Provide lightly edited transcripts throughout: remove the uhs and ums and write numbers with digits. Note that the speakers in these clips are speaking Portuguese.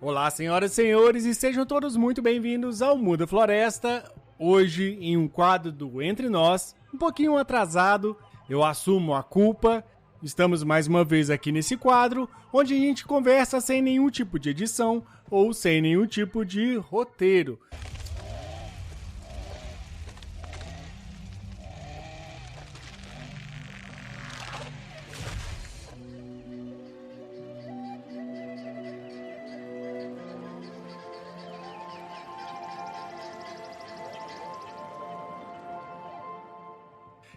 Olá, senhoras e senhores, e sejam todos muito bem-vindos ao Muda Floresta. Hoje, em um quadro do Entre Nós, um pouquinho atrasado, eu assumo a culpa. Estamos mais uma vez aqui nesse quadro, onde a gente conversa sem nenhum tipo de edição ou sem nenhum tipo de roteiro.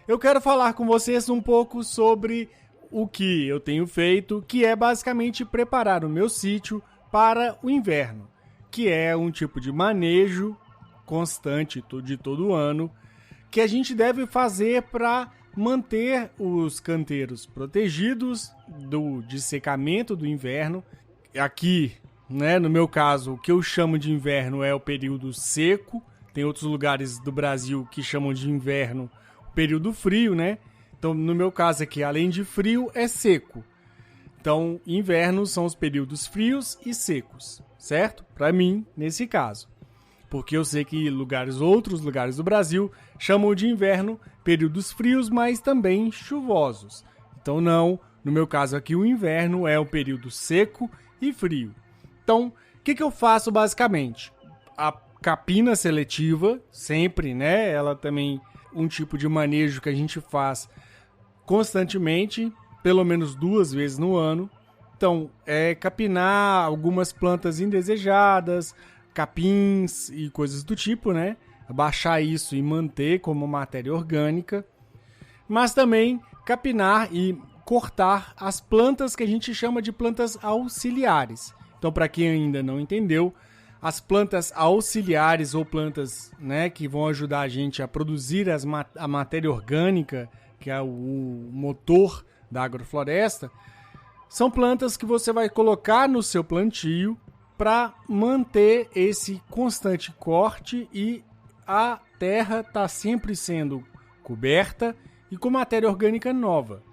Eu quero falar com vocês um pouco sobre o que eu tenho feito, que é basicamente preparar o meu sítio para o inverno, que é um tipo de manejo constante de todo ano, que a gente deve fazer para manter os canteiros protegidos do dessecamento do inverno. Aqui, no meu caso, o que eu chamo de inverno é o período seco. Tem outros lugares do Brasil que chamam de inverno período frio, né? Então, no meu caso aqui, além de frio, é seco. Então, inverno são os períodos frios e secos, certo? Para mim, nesse caso. Porque eu sei que outros lugares do Brasil chamam de inverno períodos frios, mas também chuvosos. Então, não. No meu caso aqui, o inverno é o período seco e frio. Então, o que eu faço basicamente? A capina seletiva, sempre, né? Ela também um tipo de manejo que a gente faz constantemente, pelo menos 2 vezes no ano. Então, é capinar algumas plantas indesejadas, capins e coisas do tipo, né? Baixar isso e manter como matéria orgânica. Mas também capinar e cortar as plantas que a gente chama de plantas auxiliares. Então, para quem ainda não entendeu, as plantas auxiliares ou plantas, que vão ajudar a gente a produzir a matéria orgânica, que é o motor da agrofloresta, são plantas que você vai colocar no seu plantio para manter esse constante corte e a terra está sempre sendo coberta e com matéria orgânica nova.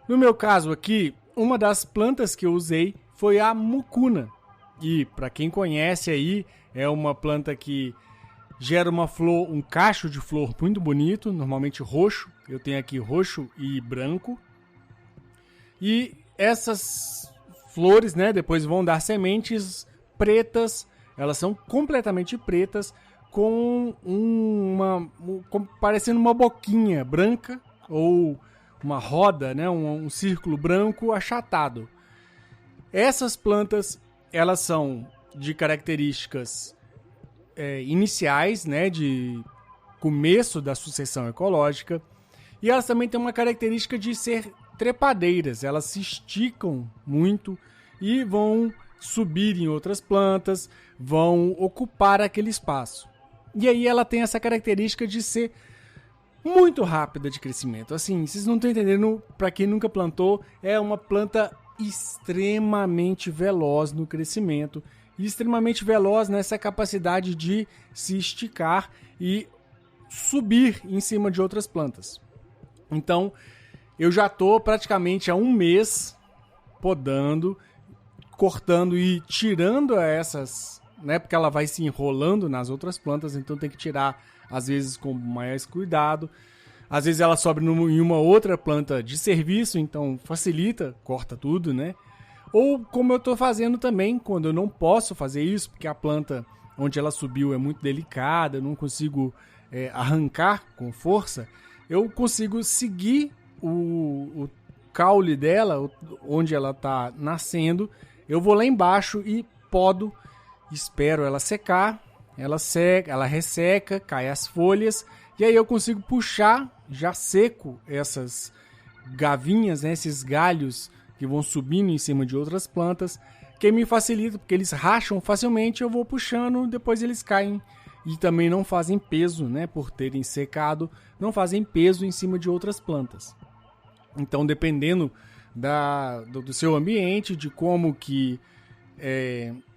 No meu caso aqui, uma das plantas que eu usei foi a mucuna. E, para quem conhece aí, é uma planta que gera uma flor, um cacho de flor muito bonito, normalmente roxo. Eu tenho aqui roxo e branco. E essas flores, depois vão dar sementes pretas. Elas são completamente pretas, parecendo uma boquinha branca ou uma roda, um círculo branco achatado. Essas plantas elas são de características iniciais, de começo da sucessão ecológica, e elas também têm uma característica de ser trepadeiras. Elas se esticam muito e vão subir em outras plantas, vão ocupar aquele espaço. E aí ela tem essa característica de ser muito rápida de crescimento. Assim, vocês não estão entendendo, para quem nunca plantou, é uma planta extremamente veloz no crescimento e extremamente veloz nessa capacidade de se esticar e subir em cima de outras plantas. Então, eu já estou praticamente há 1 mês podando, cortando e tirando essas, porque ela vai se enrolando nas outras plantas, então tem que tirar às vezes com mais cuidado. Às vezes ela sobe em uma outra planta de serviço, então facilita, corta tudo, Ou como eu estou fazendo também, quando eu não posso fazer isso, porque a planta onde ela subiu é muito delicada, eu não consigo arrancar com força, eu consigo seguir o caule dela, onde ela está nascendo, eu vou lá embaixo e podo, espero ela secar, ela seca, ela resseca, cai as folhas, e aí eu consigo puxar, já seco, essas gavinhas, esses galhos que vão subindo em cima de outras plantas, que me facilita, porque eles racham facilmente, eu vou puxando, depois eles caem. E também não fazem peso, por terem secado, não fazem peso em cima de outras plantas. Então, dependendo do seu ambiente, de como que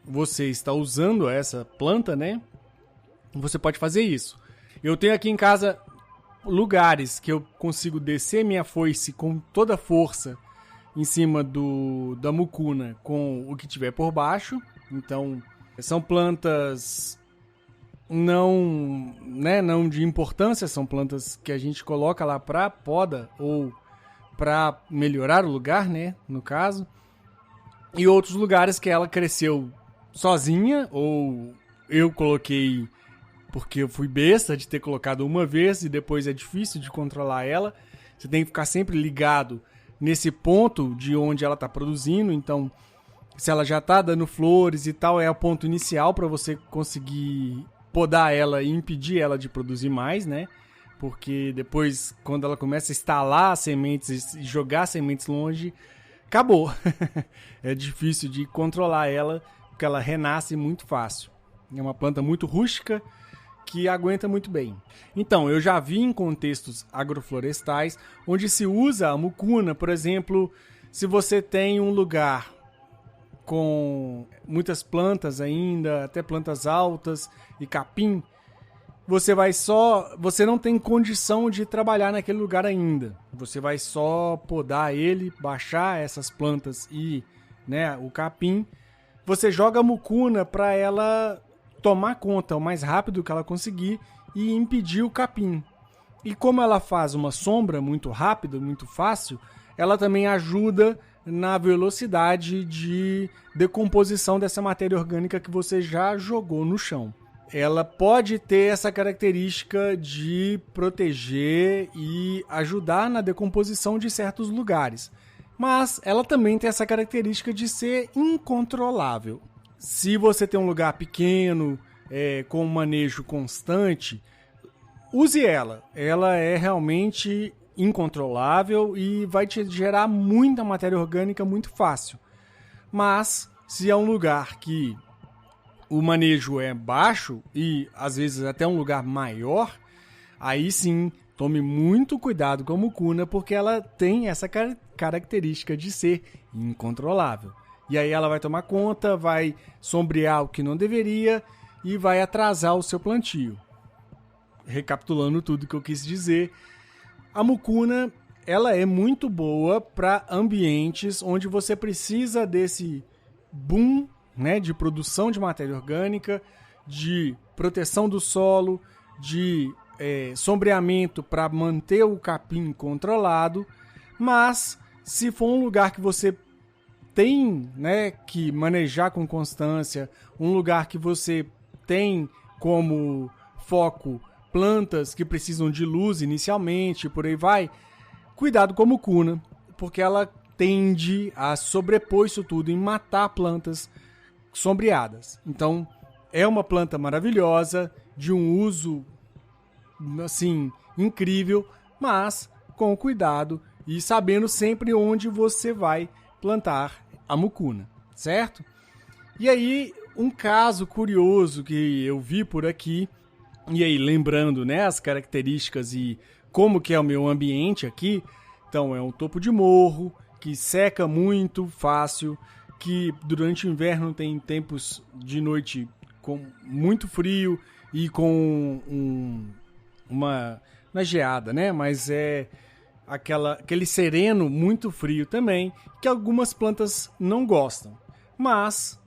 você está usando essa planta, você pode fazer isso. Eu tenho aqui em casa lugares que eu consigo descer minha foice com toda a força em cima da mucuna com o que tiver por baixo. Então, são plantas não de importância, são plantas que a gente coloca lá para poda ou para melhorar o lugar, né, no caso. E outros lugares que ela cresceu sozinha, ou eu coloquei porque eu fui besta de ter colocado uma vez e depois é difícil de controlar ela. Você tem que ficar sempre ligado nesse ponto de onde ela está produzindo. Então, se ela já está dando flores e tal, é o ponto inicial para você conseguir podar ela e impedir ela de produzir mais, né? Porque depois, quando ela começa a estalar sementes e jogar sementes longe, acabou. É difícil de controlar ela, porque ela renasce muito fácil. É uma planta muito rústica, que aguenta muito bem. Então, eu já vi em contextos agroflorestais onde se usa a mucuna, por exemplo, se você tem um lugar com muitas plantas ainda, até plantas altas e capim, você não tem condição de trabalhar naquele lugar ainda. Você vai só podar ele, baixar essas plantas e, né, o capim. Você joga a mucuna para ela tomar conta o mais rápido que ela conseguir e impedir o capim. E como ela faz uma sombra muito rápida, muito fácil, ela também ajuda na velocidade de decomposição dessa matéria orgânica que você já jogou no chão. Ela pode ter essa característica de proteger e ajudar na decomposição de certos lugares, mas ela também tem essa característica de ser incontrolável. Se você tem um lugar pequeno, com um manejo constante, use ela. Ela é realmente incontrolável e vai te gerar muita matéria orgânica muito fácil. Mas, se é um lugar que o manejo é baixo e às vezes até um lugar maior, aí sim, tome muito cuidado com a mucuna, porque ela tem essa característica de ser incontrolável. E aí ela vai tomar conta, vai sombrear o que não deveria e vai atrasar o seu plantio. Recapitulando tudo que eu quis dizer, a mucuna ela é muito boa para ambientes onde você precisa desse boom, né, de produção de matéria orgânica, de proteção do solo, de sombreamento para manter o capim controlado. Mas se for um lugar que você tem, né, que manejar com constância, um lugar que você tem como foco plantas que precisam de luz inicialmente, por aí vai, cuidado com a mucuna, porque ela tende a sobrepor isso tudo e matar plantas sombreadas. Então, é uma planta maravilhosa, de um uso, assim, incrível, mas com cuidado e sabendo sempre onde você vai plantar a mucuna, certo? E aí, um caso curioso que eu vi por aqui, e aí lembrando, né, as características e como que é o meu ambiente aqui. Então, é um topo de morro, que seca muito fácil, que durante o inverno tem tempos de noite com muito frio e com uma geada, né? Mas é aquele sereno muito frio também, que algumas plantas não gostam. Mas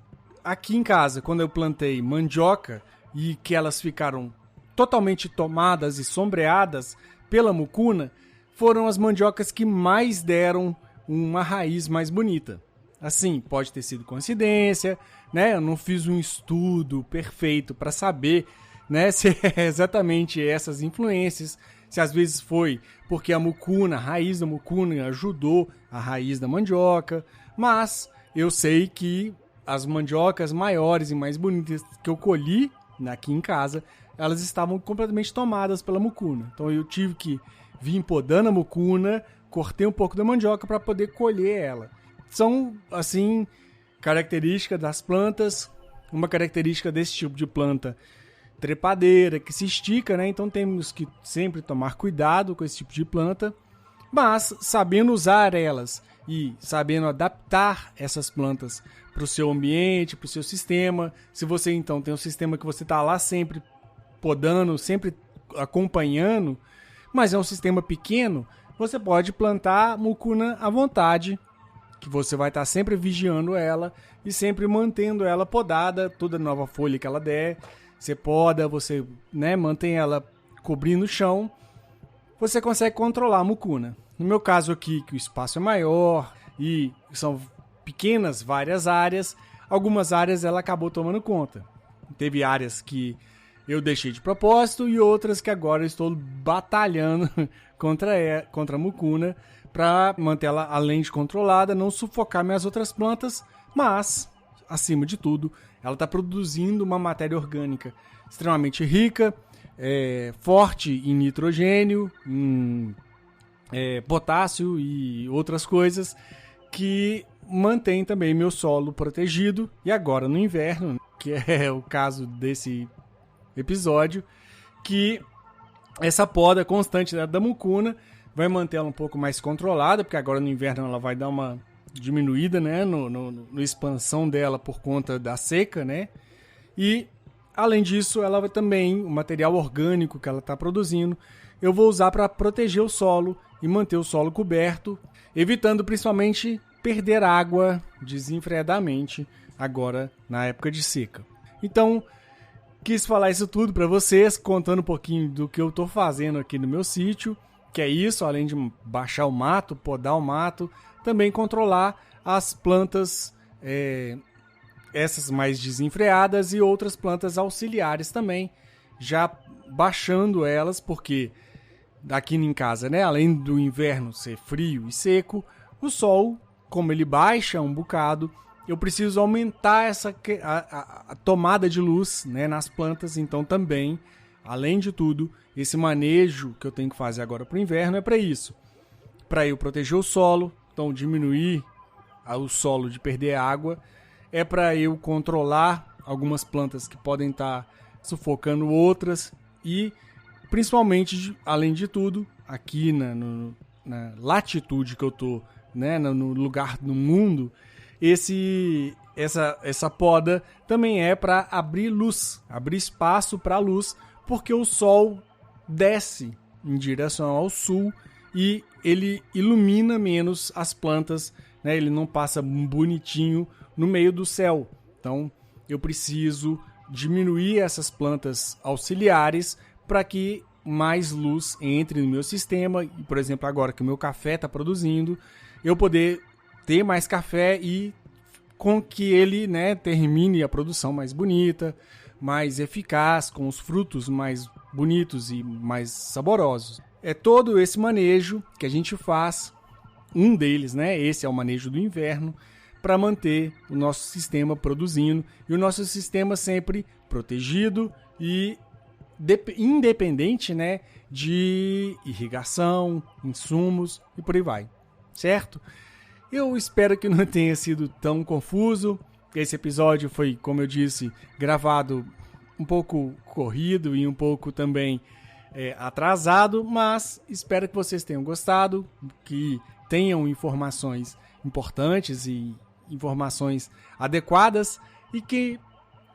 aqui em casa, quando eu plantei mandioca e que elas ficaram totalmente tomadas e sombreadas pela mucuna, foram as mandiocas que mais deram uma raiz mais bonita. Assim, pode ter sido coincidência, né? Eu não fiz um estudo perfeito para saber, né, se é exatamente essas influências, se às vezes foi porque a mucuna, a raiz da mucuna ajudou a raiz da mandioca, mas eu sei que as mandiocas maiores e mais bonitas que eu colhi aqui em casa, elas estavam completamente tomadas pela mucuna. Então eu tive que vir podando a mucuna, cortei um pouco da mandioca para poder colher ela. São, assim, características das plantas, uma característica desse tipo de planta trepadeira, que se estica, né? Então temos que sempre tomar cuidado com esse tipo de planta, mas sabendo usar elas e sabendo adaptar essas plantas para o seu ambiente, para o seu sistema. Se você então tem um sistema que você está lá sempre podando, sempre acompanhando, mas é um sistema pequeno, você pode plantar mucuna à vontade que você vai estar sempre vigiando ela e sempre mantendo ela podada, toda nova folha que ela der, você poda, você, né, mantém ela cobrindo o chão, você consegue controlar a mucuna. No meu caso aqui, que o espaço é maior e são pequenas várias áreas, algumas áreas ela acabou tomando conta. Teve áreas que eu deixei de propósito e outras que agora eu estou batalhando contra a mucuna para manter ela, além de controlada, não sufocar minhas outras plantas, mas, acima de tudo, ela está produzindo uma matéria orgânica extremamente rica, forte em nitrogênio, em potássio e outras coisas que mantém também meu solo protegido. E agora no inverno, que é o caso desse episódio, que essa poda constante da mucuna vai manter ela um pouco mais controlada, porque agora no inverno ela vai dar uma diminuída, né, no expansão dela por conta da seca, né? E além disso, ela vai também, o material orgânico que ela está produzindo, eu vou usar para proteger o solo e manter o solo coberto, evitando principalmente perder água desenfreadamente agora na época de seca. Então, quis falar isso tudo para vocês, contando um pouquinho do que eu estou fazendo aqui no meu sítio, que é isso, além de baixar o mato, podar o mato, também controlar as plantas, essas mais desenfreadas e outras plantas auxiliares também, já baixando elas, porque aqui em casa, né, além do inverno ser frio e seco, o sol, como ele baixa um bocado, eu preciso aumentar a tomada de luz, né, nas plantas, então também, além de tudo, esse manejo que eu tenho que fazer agora para o inverno é para isso, para eu proteger o solo, então diminuir o solo de perder água, é para eu controlar algumas plantas que podem estar sufocando outras e, principalmente, além de tudo, aqui na latitude que eu estou, né, no lugar do mundo, essa poda também é para abrir luz, abrir espaço para a luz, porque o sol desce em direção ao sul e ele ilumina menos as plantas, né? Ele não passa bonitinho no meio do céu. Então eu preciso diminuir essas plantas auxiliares para que mais luz entre no meu sistema. E, por exemplo, agora que o meu café está produzindo, eu poder ter mais café e com que ele, né, termine a produção mais bonita, mais eficaz, com os frutos mais bonitos e mais saborosos. É todo esse manejo que a gente faz, um deles, né, esse é o manejo do inverno, para manter o nosso sistema produzindo e o nosso sistema sempre protegido e independente, né, de irrigação, insumos e por aí vai, certo? Eu espero que não tenha sido tão confuso. Esse episódio foi, como eu disse, gravado um pouco corrido e um pouco também atrasado, mas espero que vocês tenham gostado, que tenham informações importantes e informações adequadas e que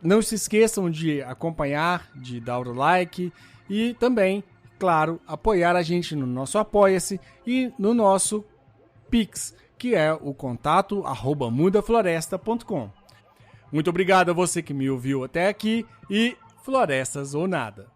não se esqueçam de acompanhar, de dar o like e também, claro, apoiar a gente no nosso Apoia-se e no nosso Pix, que é o contato@mudafloresta.com. Muito obrigado a você que me ouviu até aqui e florestas ou nada.